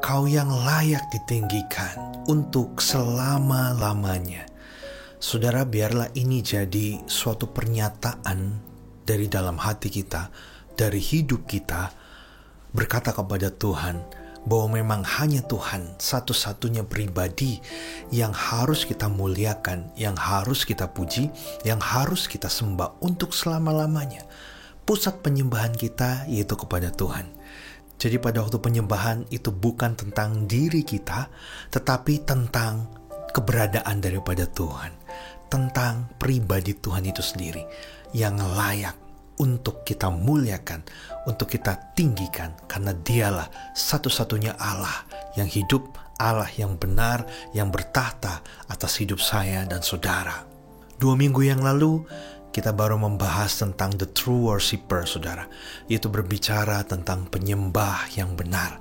Kau yang layak ditinggikan untuk selama-lamanya. Saudara, biarlah ini jadi suatu pernyataan dari dalam hati kita, dari hidup kita, berkata kepada Tuhan bahwa memang hanya Tuhan satu-satunya pribadi yang harus kita muliakan, yang harus kita puji, yang harus kita sembah untuk selama-lamanya. Pusat penyembahan kita yaitu kepada Tuhan. Jadi pada waktu penyembahan itu bukan tentang diri kita, tetapi tentang keberadaan daripada Tuhan, tentang pribadi Tuhan itu sendiri yang layak untuk kita muliakan, untuk kita tinggikan, karena Dialah satu-satunya Allah yang hidup, Allah yang benar, yang bertahta atas hidup saya dan saudara. 2 minggu yang lalu kita baru membahas tentang the true worshiper, saudara, yaitu berbicara tentang penyembah yang benar.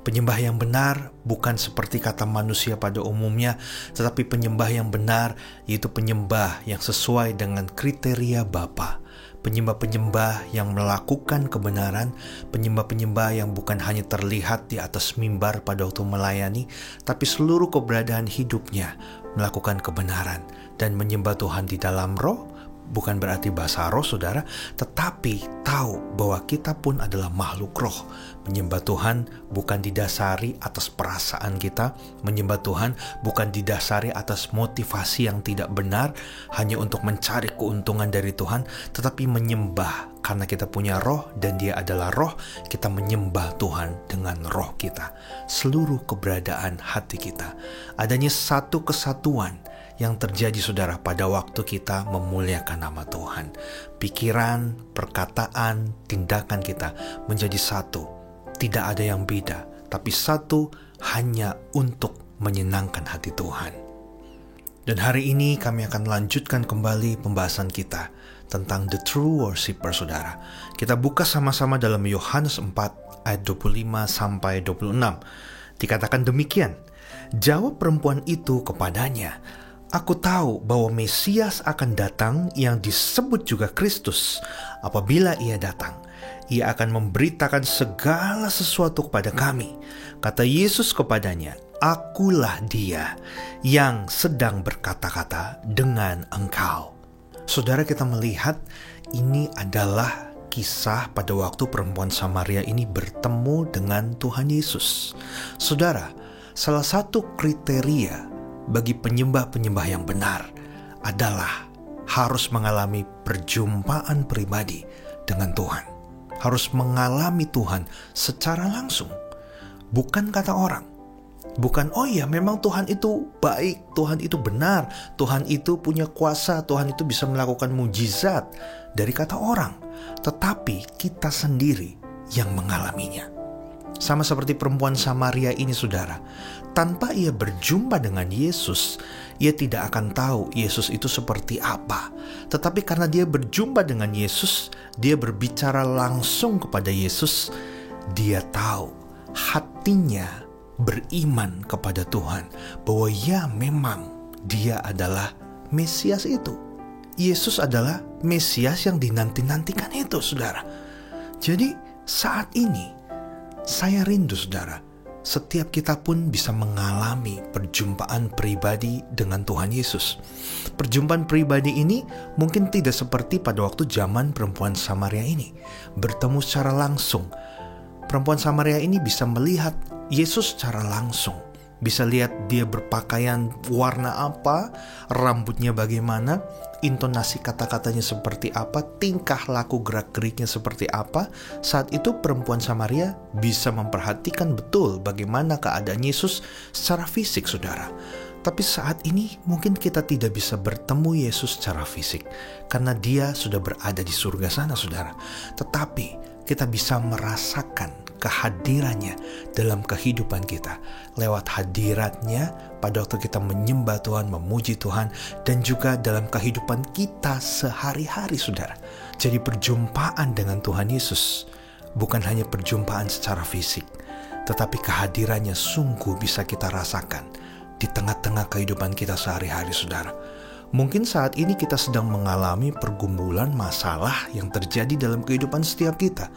Penyembah yang benar bukan seperti kata manusia pada umumnya, tetapi penyembah yang benar yaitu penyembah yang sesuai dengan kriteria Bapa. Penyembah-penyembah yang melakukan kebenaran, penyembah-penyembah yang bukan hanya terlihat di atas mimbar pada waktu melayani, tapi seluruh keberadaan hidupnya melakukan kebenaran dan menyembah Tuhan di dalam roh. Bukan berarti bahasa roh, saudara, tetapi tahu bahwa kita pun adalah makhluk roh. Menyembah Tuhan bukan didasari atas perasaan kita. Menyembah Tuhan bukan didasari atas motivasi yang tidak benar, hanya untuk mencari keuntungan dari Tuhan, tetapi menyembah karena kita punya roh dan Dia adalah roh. Kita menyembah Tuhan dengan roh kita, seluruh keberadaan hati kita. Adanya satu kesatuan yang terjadi, saudara, pada waktu kita memuliakan nama Tuhan. Pikiran, perkataan, tindakan kita menjadi satu. Tidak ada yang beda, tapi satu hanya untuk menyenangkan hati Tuhan. Dan hari ini kami akan lanjutkan kembali pembahasan kita tentang the true worshiper, saudara. Kita buka sama-sama dalam Yohanes 4 ayat 25 sampai 26. Dikatakan demikian, jawab perempuan itu kepadanya, aku tahu bahwa Mesias akan datang yang disebut juga Kristus. Apabila Ia datang, Ia akan memberitakan segala sesuatu kepada kami. Kata Yesus kepadanya, akulah Dia yang sedang berkata-kata dengan engkau. Saudara, kita melihat ini adalah kisah pada waktu perempuan Samaria ini bertemu dengan Tuhan Yesus. Saudara, salah satu kriteria bagi penyembah-penyembah yang benar adalah harus mengalami perjumpaan pribadi dengan Tuhan. Harus mengalami Tuhan secara langsung. Bukan kata orang. Bukan, oh ya memang Tuhan itu baik, Tuhan itu benar, Tuhan itu punya kuasa, Tuhan itu bisa melakukan mujizat dari kata orang. Tetapi kita sendiri yang mengalaminya. Sama seperti perempuan Samaria ini, saudara. Tanpa ia berjumpa dengan Yesus, ia tidak akan tahu Yesus itu seperti apa. Tetapi karena dia berjumpa dengan Yesus, dia berbicara langsung kepada Yesus, dia tahu hatinya beriman kepada Tuhan bahwa ya memang Dia adalah Mesias itu. Yesus adalah Mesias yang dinanti-nantikan itu, saudara. Jadi saat ini saya rindu, saudara, setiap kita pun bisa mengalami perjumpaan pribadi dengan Tuhan Yesus. Perjumpaan pribadi ini mungkin tidak seperti pada waktu zaman perempuan Samaria ini, bertemu secara langsung. Perempuan Samaria ini bisa melihat Yesus secara langsung. Bisa lihat dia berpakaian warna apa, rambutnya bagaimana, intonasi kata-katanya seperti apa, tingkah laku gerak-geriknya seperti apa. Saat itu perempuan Samaria bisa memperhatikan betul bagaimana keadaan Yesus secara fisik, saudara. Tapi saat ini mungkin kita tidak bisa bertemu Yesus secara fisik karena Dia sudah berada di surga sana, saudara. Tetapi kita bisa merasakan kehadirannya dalam kehidupan kita lewat hadiratnya pada waktu kita menyembah Tuhan, memuji Tuhan, dan juga dalam kehidupan kita sehari-hari, saudara. Jadi perjumpaan dengan Tuhan Yesus bukan hanya perjumpaan secara fisik, tetapi kehadirannya sungguh bisa kita rasakan di tengah-tengah kehidupan kita sehari-hari, saudara. Mungkin saat ini kita sedang mengalami pergumulan masalah yang terjadi dalam kehidupan setiap kita.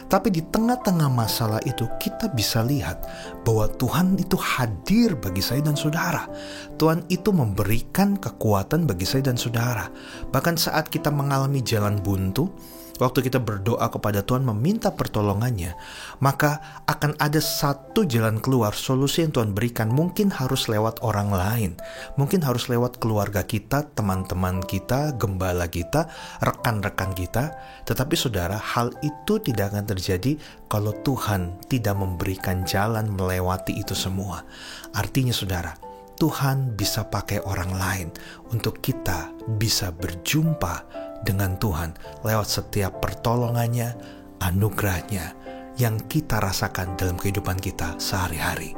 Tapi di tengah-tengah masalah itu kita bisa lihat bahwa Tuhan itu hadir bagi saya dan saudara. Tuhan itu memberikan kekuatan bagi saya dan saudara. Bahkan saat kita mengalami jalan buntu, waktu kita berdoa kepada Tuhan meminta pertolongannya, maka akan ada satu jalan keluar, solusi yang Tuhan berikan. Mungkin harus lewat orang lain, mungkin harus lewat keluarga kita, teman-teman kita, gembala kita, rekan-rekan kita. Tetapi saudara, hal itu tidak akan terjadi kalau Tuhan tidak memberikan jalan melewati itu semua. Artinya saudara, Tuhan bisa pakai orang lain untuk kita bisa berjumpa dengan Tuhan lewat setiap pertolongannya, anugerahnya yang kita rasakan dalam kehidupan kita sehari-hari.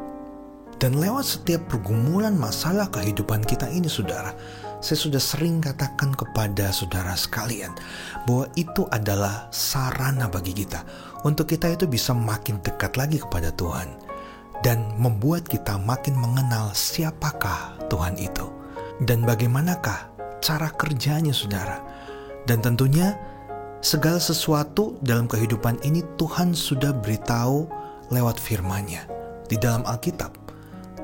Dan lewat setiap pergumulan masalah kehidupan kita ini saudara, saya sudah sering katakan kepada saudara sekalian bahwa itu adalah sarana bagi kita untuk kita itu bisa makin dekat lagi kepada Tuhan dan membuat kita makin mengenal siapakah Tuhan itu dan bagaimanakah cara kerjanya saudara. Dan tentunya segala sesuatu dalam kehidupan ini Tuhan sudah beritahu lewat firman-Nya di dalam Alkitab.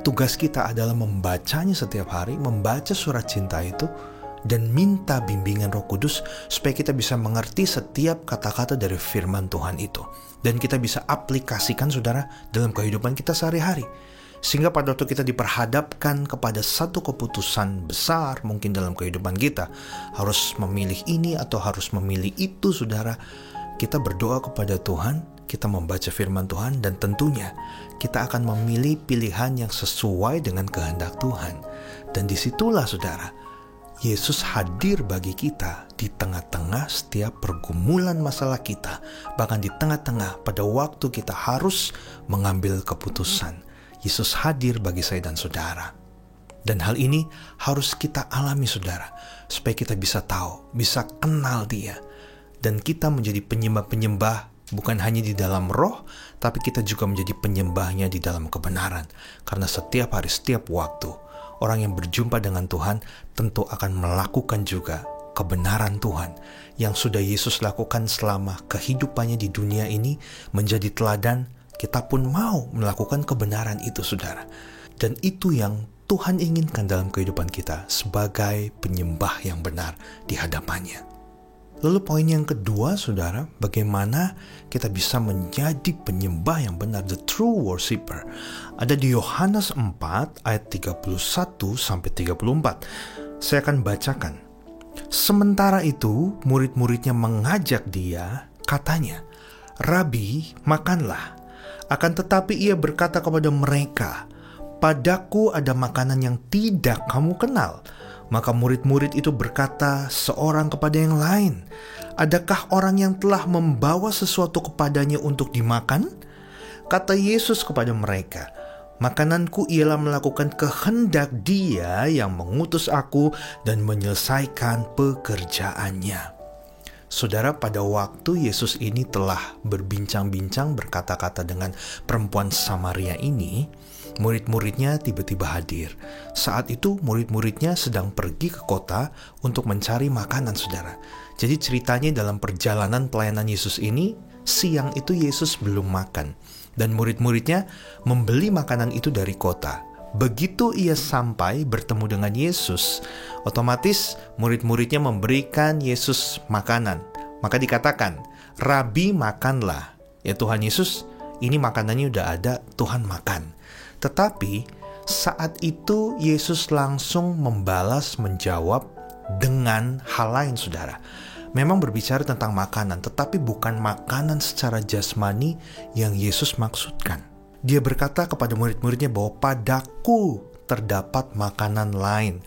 Tugas kita adalah membacanya setiap hari, membaca surat cinta itu, dan minta bimbingan Roh Kudus supaya kita bisa mengerti setiap kata-kata dari firman Tuhan itu. Dan kita bisa aplikasikan saudara dalam kehidupan kita sehari-hari. Sehingga pada waktu kita diperhadapkan kepada satu keputusan besar mungkin dalam kehidupan kita, harus memilih ini atau harus memilih itu saudara, kita berdoa kepada Tuhan, kita membaca firman Tuhan, dan tentunya kita akan memilih pilihan yang sesuai dengan kehendak Tuhan. Dan disitulah saudara, Yesus hadir bagi kita di tengah-tengah setiap pergumulan masalah kita, bahkan di tengah-tengah pada waktu kita harus mengambil keputusan. Yesus hadir bagi saya dan saudara. Dan hal ini harus kita alami saudara, supaya kita bisa tahu, bisa kenal Dia. Dan kita menjadi penyembah-penyembah bukan hanya di dalam roh, tapi kita juga menjadi penyembahnya di dalam kebenaran. Karena setiap hari, setiap waktu, orang yang berjumpa dengan Tuhan tentu akan melakukan juga kebenaran Tuhan yang sudah Yesus lakukan selama kehidupannya di dunia ini menjadi teladan. Kita pun mau melakukan kebenaran itu saudara. Dan itu yang Tuhan inginkan dalam kehidupan kita sebagai penyembah yang benar di hadapannya. Lalu poin yang kedua saudara, bagaimana kita bisa menjadi penyembah yang benar, the true worshiper. Ada di Yohanes 4 ayat 31-34. Saya akan bacakan. Sementara itu murid-muridnya mengajak Dia, katanya, "Rabi, makanlah." Akan tetapi Ia berkata kepada mereka, "Padaku ada makanan yang tidak kamu kenal." Maka murid-murid itu berkata seorang kepada yang lain, "Adakah orang yang telah membawa sesuatu kepadanya untuk dimakan?" Kata Yesus kepada mereka, "Makananku ialah melakukan kehendak Dia yang mengutus aku dan menyelesaikan pekerjaannya." Saudara, pada waktu Yesus ini telah berbincang-bincang berkata-kata dengan perempuan Samaria ini, murid-muridnya tiba-tiba hadir. Saat itu murid-muridnya sedang pergi ke kota untuk mencari makanan saudara. Jadi ceritanya dalam perjalanan pelayanan Yesus ini, siang itu Yesus belum makan. Dan murid-muridnya membeli makanan itu dari kota. Begitu ia sampai bertemu dengan Yesus, otomatis murid-muridnya memberikan Yesus makanan. Maka dikatakan, "Rabi, makanlah." Ya Tuhan Yesus, ini makanannya udah ada, Tuhan makan. Tetapi saat itu Yesus langsung membalas, menjawab dengan hal lain saudara. Memang berbicara tentang makanan, tetapi bukan makanan secara jasmani yang Yesus maksudkan. Dia berkata kepada murid-muridnya bahwa padaku terdapat makanan lain.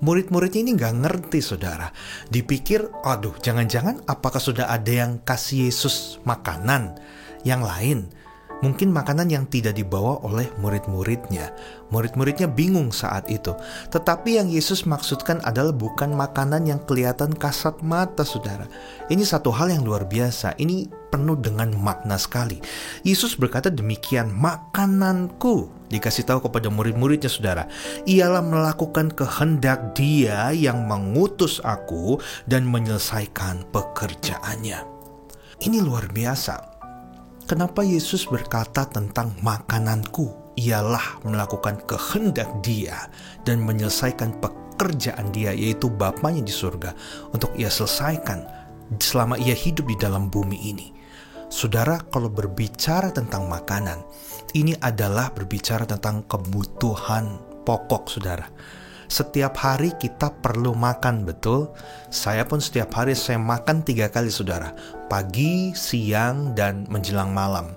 Murid-muridnya ini gak ngerti saudara. Dipikir, aduh jangan-jangan apakah sudah ada yang kasih Yesus makanan yang lain. Mungkin makanan yang tidak dibawa oleh murid-muridnya. Murid-muridnya bingung saat itu. Tetapi yang Yesus maksudkan adalah bukan makanan yang kelihatan kasat mata, saudara. Ini satu hal yang luar biasa. Ini penuh dengan makna sekali. Yesus berkata demikian, makananku, dikasih tahu kepada murid-muridnya, saudara, ialah melakukan kehendak Dia yang mengutus aku dan menyelesaikan pekerjaannya. Ini luar biasa. Kenapa Yesus berkata tentang makananku ialah melakukan kehendak Dia dan menyelesaikan pekerjaan Dia, yaitu Bapanya di surga, untuk Ia selesaikan selama Ia hidup di dalam bumi ini. Saudara, kalau berbicara tentang makanan, ini adalah berbicara tentang kebutuhan pokok, saudara. Setiap hari kita perlu makan, betul? Saya pun setiap hari saya makan 3 kali, saudara. Pagi, siang, dan menjelang malam.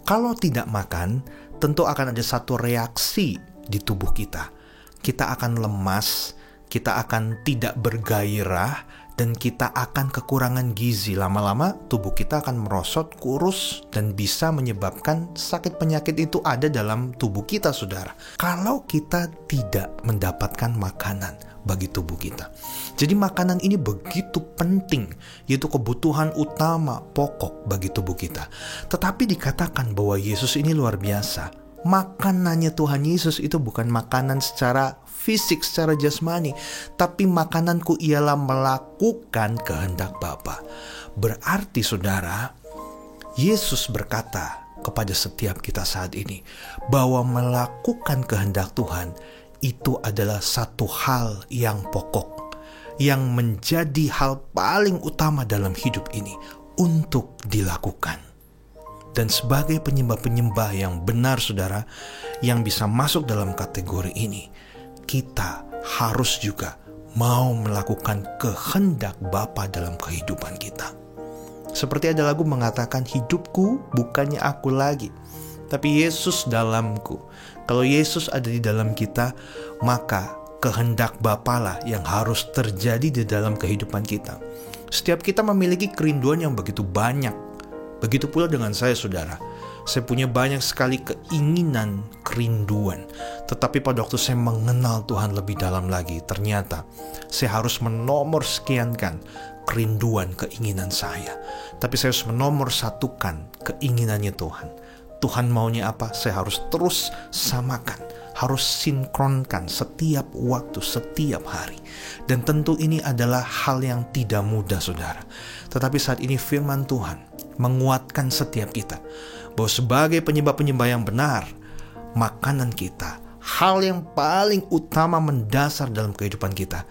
Kalau tidak makan, tentu akan ada satu reaksi di tubuh kita. Kita akan lemas, kita akan tidak bergairah, dan kita akan kekurangan gizi. Lama-lama tubuh kita akan merosot, kurus, dan bisa menyebabkan sakit penyakit itu ada dalam tubuh kita, saudara. Kalau kita tidak mendapatkan makanan bagi tubuh kita. Jadi makanan ini begitu penting, yaitu kebutuhan utama pokok bagi tubuh kita. Tetapi dikatakan bahwa Yesus ini luar biasa. Makanannya Tuhan Yesus itu bukan makanan secara fisik, secara jasmani, tapi makananku ialah melakukan kehendak Bapa. Berarti, saudara, Yesus berkata kepada setiap kita saat ini bahwa melakukan kehendak Tuhan itu adalah satu hal yang pokok, yang menjadi hal paling utama dalam hidup ini untuk dilakukan. Dan sebagai penyembah-penyembah yang benar, saudara, yang bisa masuk dalam kategori ini, kita harus juga mau melakukan kehendak Bapa dalam kehidupan kita. Seperti ada lagu mengatakan, hidupku bukannya aku lagi, tapi Yesus dalamku. Kalau Yesus ada di dalam kita, maka kehendak Bapa lah yang harus terjadi di dalam kehidupan kita. Setiap kita memiliki kerinduan yang begitu banyak. Begitu pula dengan saya, saudara. Saya punya banyak sekali keinginan, kerinduan. Tetapi pada waktu saya mengenal Tuhan lebih dalam lagi, ternyata saya harus menomorskiankan kerinduan, keinginan saya. Tapi saya harus menomorsatukan keinginannya Tuhan. Tuhan maunya apa? Saya harus terus samakan, harus sinkronkan setiap waktu, setiap hari. Dan tentu ini adalah hal yang tidak mudah, saudara. Tetapi saat ini firman Tuhan menguatkan setiap kita bahwa sebagai penyembah-penyembah yang benar, makanan kita, hal yang paling utama mendasar dalam kehidupan kita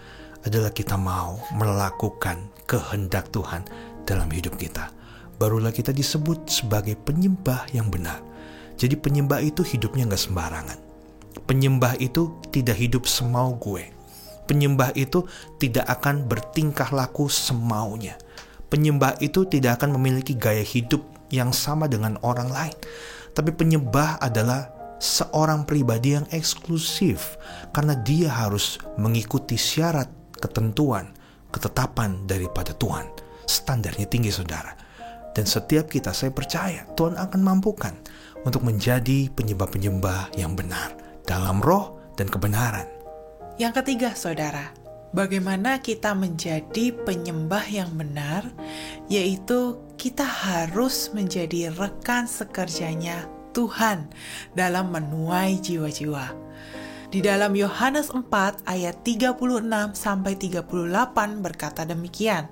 adalah kita mau melakukan kehendak Tuhan dalam hidup kita. Barulah kita disebut sebagai penyembah yang benar. Jadi penyembah itu hidupnya gak sembarangan. Penyembah itu tidak hidup semau gue. Penyembah itu tidak akan bertingkah laku semaunya. Penyembah itu tidak akan memiliki gaya hidup yang sama dengan orang lain. Tapi penyembah adalah seorang pribadi yang eksklusif, karena dia harus mengikuti syarat, ketentuan, ketetapan daripada Tuhan. Standarnya tinggi, saudara. Dan setiap kita, saya percaya Tuhan akan mampukan untuk menjadi penyembah-penyembah yang benar dalam roh dan kebenaran. Yang ketiga, saudara, bagaimana kita menjadi penyembah yang benar, yaitu kita harus menjadi rekan sekerjanya Tuhan dalam menuai jiwa-jiwa. Di dalam Yohanes 4 ayat 36-38 berkata demikian,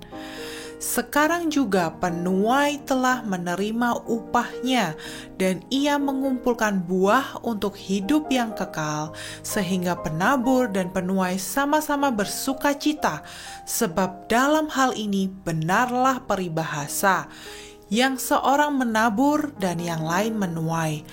sekarang juga penuai telah menerima upahnya, dan ia mengumpulkan buah untuk hidup yang kekal, sehingga penabur dan penuai sama-sama bersuka cita, sebab dalam hal ini benarlah peribahasa, yang seorang menabur dan yang lain menuai.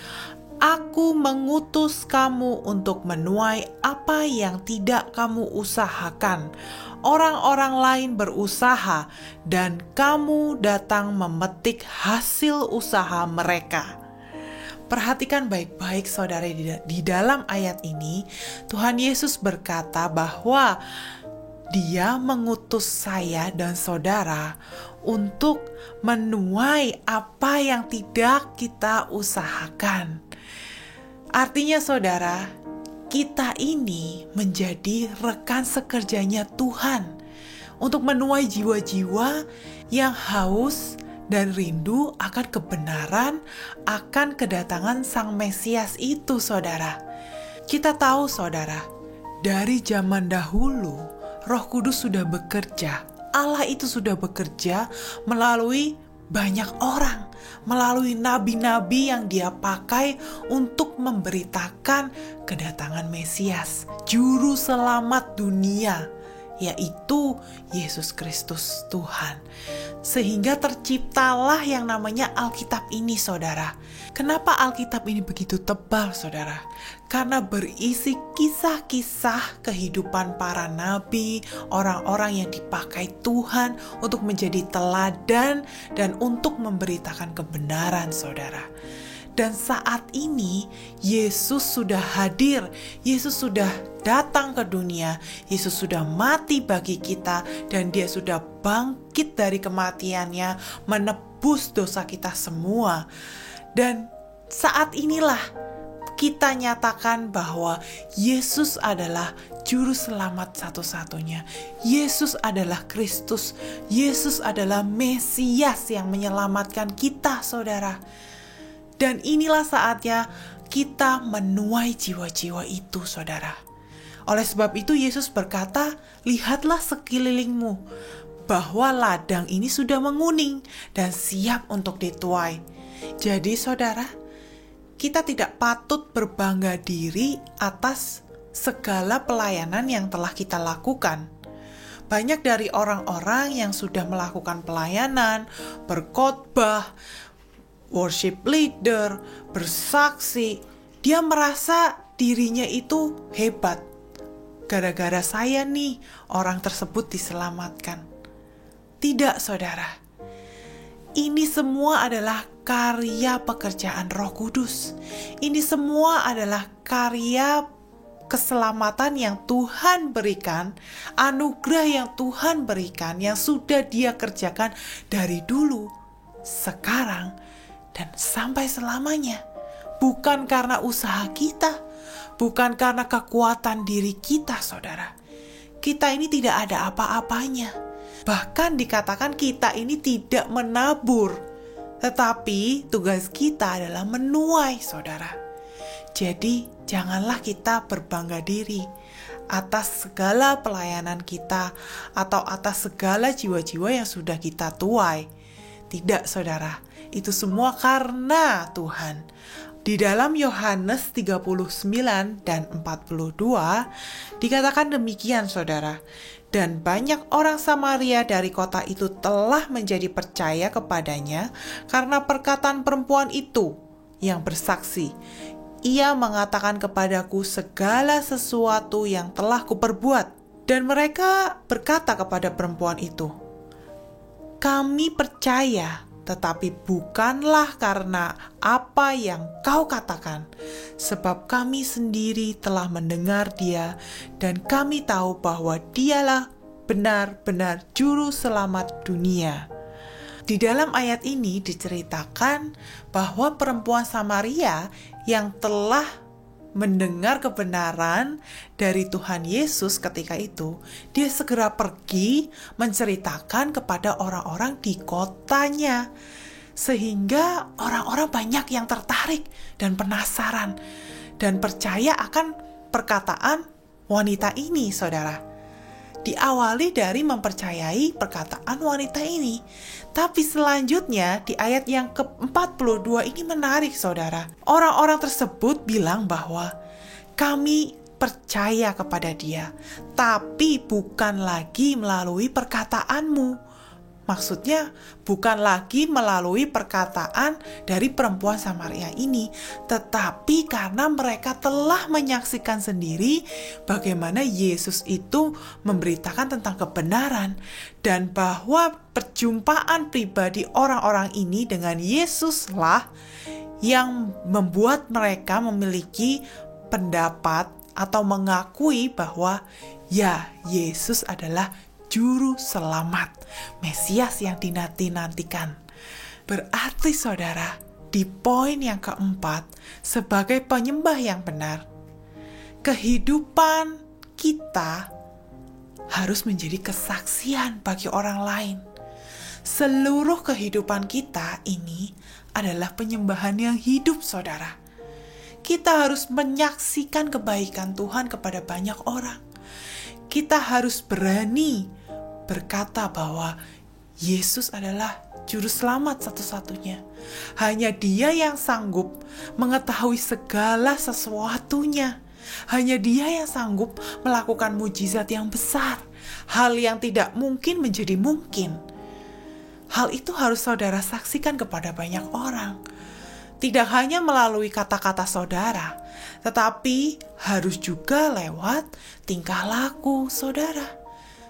Aku mengutus kamu untuk menuai apa yang tidak kamu usahakan. Orang-orang lain berusaha, dan kamu datang memetik hasil usaha mereka. Perhatikan baik-baik, saudara, di dalam ayat ini Tuhan Yesus berkata bahwa Dia mengutus saya dan saudara untuk menuai apa yang tidak kita usahakan. Artinya saudara, kita ini menjadi rekan sekerjanya Tuhan untuk menuai jiwa-jiwa yang haus dan rindu akan kebenaran, akan kedatangan Sang Mesias itu, saudara. Kita tahu, saudara, dari zaman dahulu, Roh Kudus sudah bekerja. Allah itu sudah bekerja melalui banyak orang, melalui nabi-nabi yang Dia pakai untuk memberitakan kedatangan Mesias, Juru Selamat dunia, yaitu Yesus Kristus Tuhan. Sehingga terciptalah yang namanya Alkitab ini, saudara. Kenapa Alkitab ini begitu tebal, saudara? Karena berisi kisah-kisah kehidupan para nabi, orang-orang yang dipakai Tuhan untuk menjadi teladan dan untuk memberitakan kebenaran, saudara. Dan saat ini Yesus sudah hadir, Yesus sudah datang ke dunia, Yesus sudah mati bagi kita, dan Dia sudah bangkit dari kematiannya, menebus dosa kita semua. Dan saat inilah kita nyatakan bahwa Yesus adalah Juru Selamat satu-satunya. Yesus adalah Kristus, Yesus adalah Mesias yang menyelamatkan kita, saudara. Dan inilah saatnya kita menuai jiwa-jiwa itu, saudara. Oleh sebab itu Yesus berkata, lihatlah sekelilingmu, bahwa ladang ini sudah menguning dan siap untuk dituai. Jadi saudara, kita tidak patut berbangga diri atas segala pelayanan yang telah kita lakukan. Banyak dari orang-orang yang sudah melakukan pelayanan, berkhotbah, worship leader, bersaksi, dia merasa dirinya itu hebat. Gara-gara saya nih, orang tersebut diselamatkan. Tidak, saudara. Ini semua adalah karya pekerjaan Roh Kudus. Ini semua adalah karya keselamatan yang Tuhan berikan, anugerah yang Tuhan berikan, yang sudah Dia kerjakan dari dulu, sekarang, dan sampai selamanya. Bukan karena usaha kita, bukan karena kekuatan diri kita, saudara. Kita ini tidak ada apa-apanya. Bahkan dikatakan kita ini tidak menabur, tetapi tugas kita adalah menuai, saudara. Jadi janganlah kita berbangga diri atas segala pelayanan kita atau atas segala jiwa-jiwa yang sudah kita tuai. Tidak, saudara. Itu semua karena Tuhan. Di dalam Yohanes 39 dan 42 dikatakan demikian, saudara. Dan banyak orang Samaria dari kota itu telah menjadi percaya kepadanya karena perkataan perempuan itu yang bersaksi. Ia mengatakan kepadaku segala sesuatu yang telah kuperbuat. Dan mereka berkata kepada perempuan itu, kami percaya, tetapi bukanlah karena apa yang kau katakan, sebab kami sendiri telah mendengar Dia, dan kami tahu bahwa Dialah benar-benar Juru Selamat dunia. Di dalam ayat ini diceritakan bahwa perempuan Samaria yang telah mendengar kebenaran dari Tuhan Yesus ketika itu, dia segera pergi menceritakan kepada orang-orang di kotanya. Sehingga orang-orang banyak yang tertarik dan penasaran dan percaya akan perkataan wanita ini, saudara. Diawali dari mempercayai perkataan wanita ini. Tapi selanjutnya di ayat yang ke-42 ini menarik, saudara. Orang-orang tersebut bilang bahwa kami percaya kepada Dia, tapi bukan lagi melalui perkataanmu. Maksudnya bukan lagi melalui perkataan dari perempuan Samaria ini, tetapi karena mereka telah menyaksikan sendiri bagaimana Yesus itu memberitakan tentang kebenaran, dan bahwa perjumpaan pribadi orang-orang ini dengan Yesuslah yang membuat mereka memiliki pendapat atau mengakui bahwa Ya, Yesus adalah juru selamat, Mesias yang dinanti-nantikan. Berarti saudara, di poin yang keempat, sebagai penyembah yang benar, kehidupan kita harus menjadi kesaksian bagi orang lain. Seluruh kehidupan kita ini adalah penyembahan yang hidup, saudara. Kita harus menyaksikan kebaikan Tuhan kepada banyak orang. Kita harus berani berkata bahwa Yesus adalah juru selamat satu-satunya. Hanya Dia yang sanggup mengetahui segala sesuatunya. Hanya Dia yang sanggup melakukan mujizat yang besar. Hal yang tidak mungkin menjadi mungkin. Hal itu harus saudara saksikan kepada banyak orang. Tidak hanya melalui kata-kata saudara, tetapi harus juga lewat tingkah laku saudara.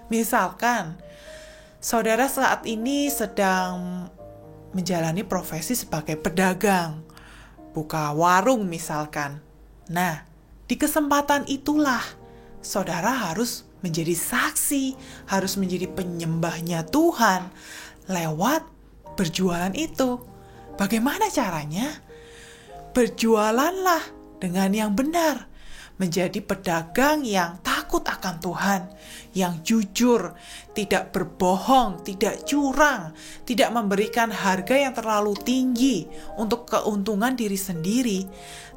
Misalkan, saudara saat ini sedang menjalani profesi sebagai pedagang, buka warung misalkan. Nah, di kesempatan itulah saudara harus menjadi saksi, harus menjadi penyembahnya Tuhan lewat berjualan itu. Bagaimana caranya? Berjualanlah dengan yang benar, menjadi pedagang yang takut akan Tuhan, yang jujur, tidak berbohong, tidak curang, tidak memberikan harga yang terlalu tinggi untuk keuntungan diri sendiri,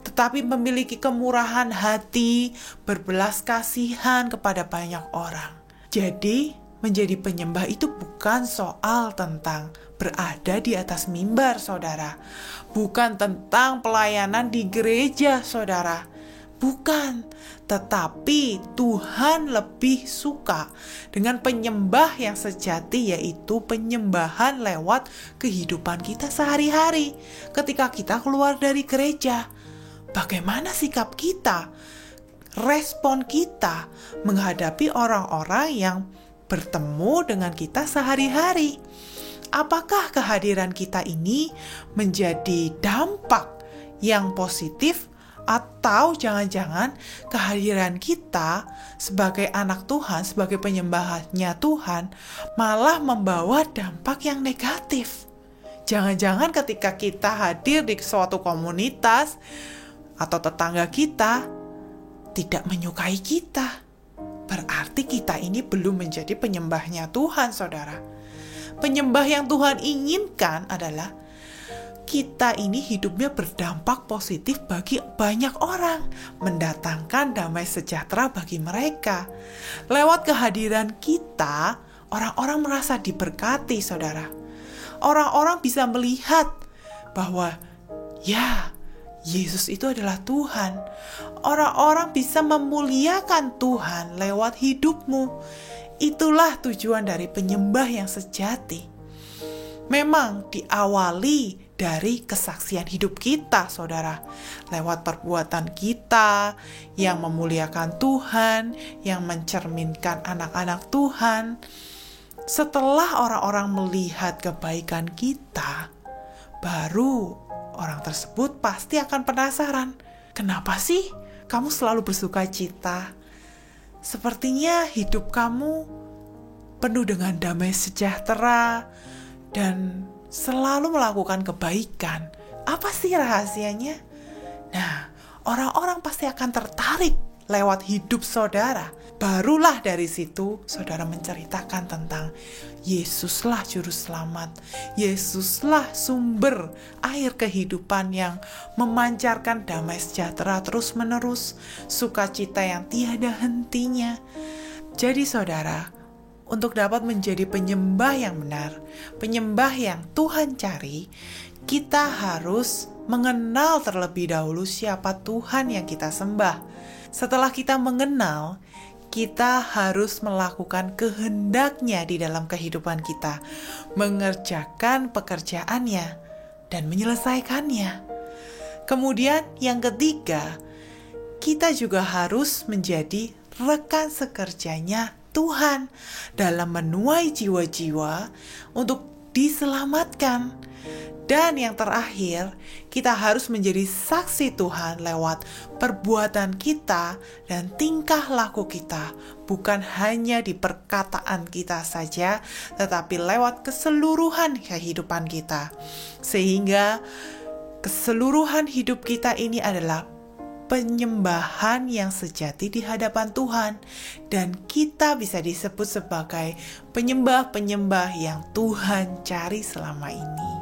tetapi memiliki kemurahan hati, berbelas kasihan kepada banyak orang. Jadi, menjadi penyembah itu bukan soal tentang berada di atas mimbar, saudara. Bukan tentang pelayanan di gereja, saudara. Bukan. Tetapi Tuhan lebih suka dengan penyembah yang sejati, yaitu penyembahan lewat kehidupan kita sehari-hari. Ketika kita keluar dari gereja, bagaimana sikap kita? Respon kita menghadapi orang-orang yang bertemu dengan kita sehari-hari. Apakah kehadiran kita ini menjadi dampak yang positif, atau jangan-jangan kehadiran kita sebagai anak Tuhan, sebagai penyembahnya Tuhan, malah membawa dampak yang negatif? Jangan-jangan ketika kita hadir di suatu komunitas atau tetangga kita tidak menyukai kita, berarti kita ini belum menjadi penyembahnya Tuhan, saudara. Penyembah yang Tuhan inginkan adalah kita ini hidupnya berdampak positif bagi banyak orang, mendatangkan damai sejahtera bagi mereka. Lewat kehadiran kita, orang-orang merasa diberkati, saudara. Orang-orang bisa melihat bahwa ya, Yesus itu adalah Tuhan. Orang-orang bisa memuliakan Tuhan lewat hidupmu. Itulah tujuan dari penyembah yang sejati. Memang diawali dari kesaksian hidup kita, saudara. Lewat perbuatan kita yang memuliakan Tuhan, yang mencerminkan anak-anak Tuhan. Setelah orang-orang melihat kebaikan kita, baru orang tersebut pasti akan penasaran. Kenapa sih kamu selalu bersuka cita? Sepertinya hidup kamu penuh dengan damai sejahtera dan selalu melakukan kebaikan. Apa sih rahasianya? Nah, orang-orang pasti akan tertarik lewat hidup saudara. Barulah dari situ saudara menceritakan tentang Yesuslah juru selamat. Yesuslah sumber air kehidupan yang memancarkan damai sejahtera terus-menerus, sukacita yang tiada hentinya. Jadi saudara, untuk dapat menjadi penyembah yang benar, penyembah yang Tuhan cari, kita harus mengenal terlebih dahulu siapa Tuhan yang kita sembah. Setelah kita mengenal, kita harus melakukan kehendaknya di dalam kehidupan kita, mengerjakan pekerjaannya dan menyelesaikannya. Kemudian yang ketiga, kita juga harus menjadi rekan sekerjanya Tuhan dalam menuai jiwa-jiwa untuk diselamatkan. Dan yang terakhir, kita harus menjadi saksi Tuhan lewat perbuatan kita dan tingkah laku kita, bukan hanya di perkataan kita saja, tetapi lewat keseluruhan kehidupan kita. Sehingga keseluruhan hidup kita ini adalah penyembahan yang sejati di hadapan Tuhan, dan kita bisa disebut sebagai penyembah-penyembah yang Tuhan cari selama ini.